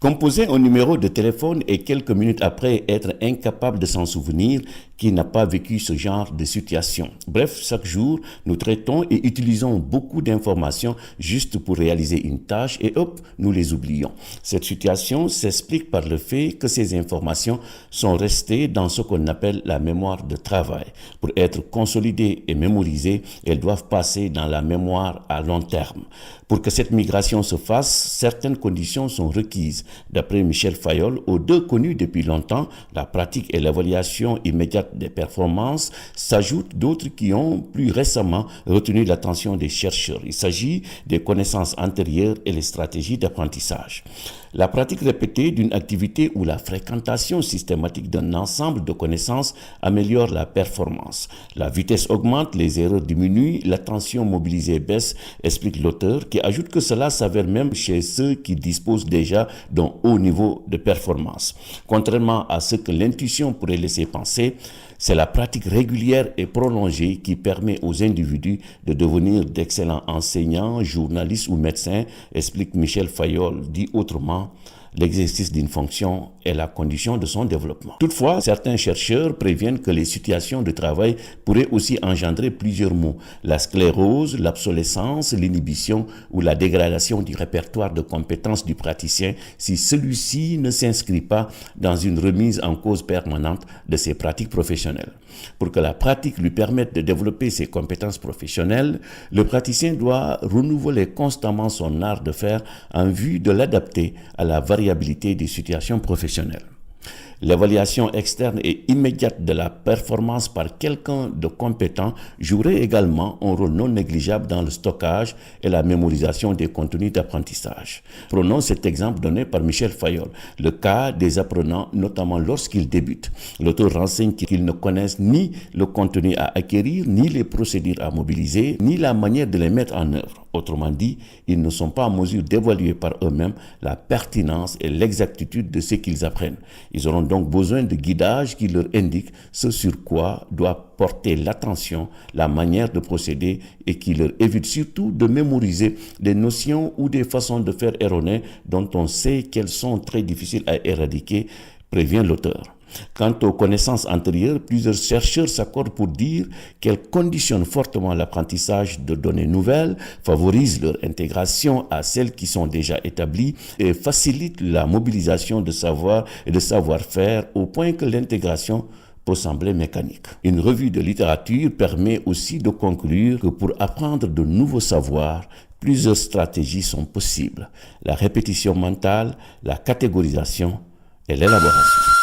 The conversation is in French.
Composer un numéro de téléphone et quelques minutes après être incapable de s'en souvenir, qui n'a pas vécu ce genre de situation. Bref, chaque jour, nous traitons et utilisons beaucoup d'informations juste pour réaliser une tâche et hop, nous les oublions. Cette situation s'explique par le fait que ces informations sont restées dans ce qu'on appelle la mémoire de travail. Pour être consolidées et mémorisées, elles doivent passer dans la mémoire à long terme. Pour que cette migration se fasse, certaines conditions sont requises. D'après Michel Fayol, aux deux connus depuis longtemps, la pratique et l'évaluation immédiate des performances, s'ajoutent d'autres qui ont plus récemment retenu l'attention des chercheurs. Il s'agit des connaissances antérieures et les stratégies d'apprentissage. La pratique répétée d'une activité ou la fréquentation systématique d'un ensemble de connaissances améliore la performance. La vitesse augmente, les erreurs diminuent, l'attention mobilisée baisse, explique l'auteur, qui ajoute que cela s'avère même chez ceux qui disposent déjà d'un haut niveau de performance. Contrairement à ce que l'intuition pourrait laisser penser, c'est la pratique régulière et prolongée qui permet aux individus de devenir d'excellents enseignants, journalistes ou médecins, explique Michel Fayol. Dit autrement, l'exercice d'une fonction est la condition de son développement. Toutefois, certains chercheurs préviennent que les situations de travail pourraient aussi engendrer plusieurs maux: la sclérose, l'obsolescence, l'inhibition ou la dégradation du répertoire de compétences du praticien si celui-ci ne s'inscrit pas dans une remise en cause permanente de ses pratiques professionnelles. Pour que la pratique lui permette de développer ses compétences professionnelles, le praticien doit renouveler constamment son art de faire en vue de l'adapter à la variabilité des situations professionnelles. L'évaluation externe et immédiate de la performance par quelqu'un de compétent jouerait également un rôle non négligeable dans le stockage et la mémorisation des contenus d'apprentissage. Prenons cet exemple donné par Michel Fayol, le cas des apprenants, notamment lorsqu'ils débutent. L'auteur renseigne qu'ils ne connaissent ni le contenu à acquérir, ni les procédures à mobiliser, ni la manière de les mettre en œuvre. Autrement dit, ils ne sont pas en mesure d'évaluer par eux-mêmes la pertinence et l'exactitude de ce qu'ils apprennent. Ils auront donc besoin de guidage qui leur indique ce sur quoi doit porter l'attention, la manière de procéder et qui leur évite surtout de mémoriser des notions ou des façons de faire erronées dont on sait qu'elles sont très difficiles à éradiquer, prévient l'auteur. Quant aux connaissances antérieures, plusieurs chercheurs s'accordent pour dire qu'elles conditionnent fortement l'apprentissage de données nouvelles, favorisent leur intégration à celles qui sont déjà établies et facilitent la mobilisation de savoir et de savoir-faire au point que l'intégration peut sembler mécanique. Une revue de littérature permet aussi de conclure que pour apprendre de nouveaux savoirs, plusieurs stratégies sont possibles: la répétition mentale, la catégorisation et l'élaboration.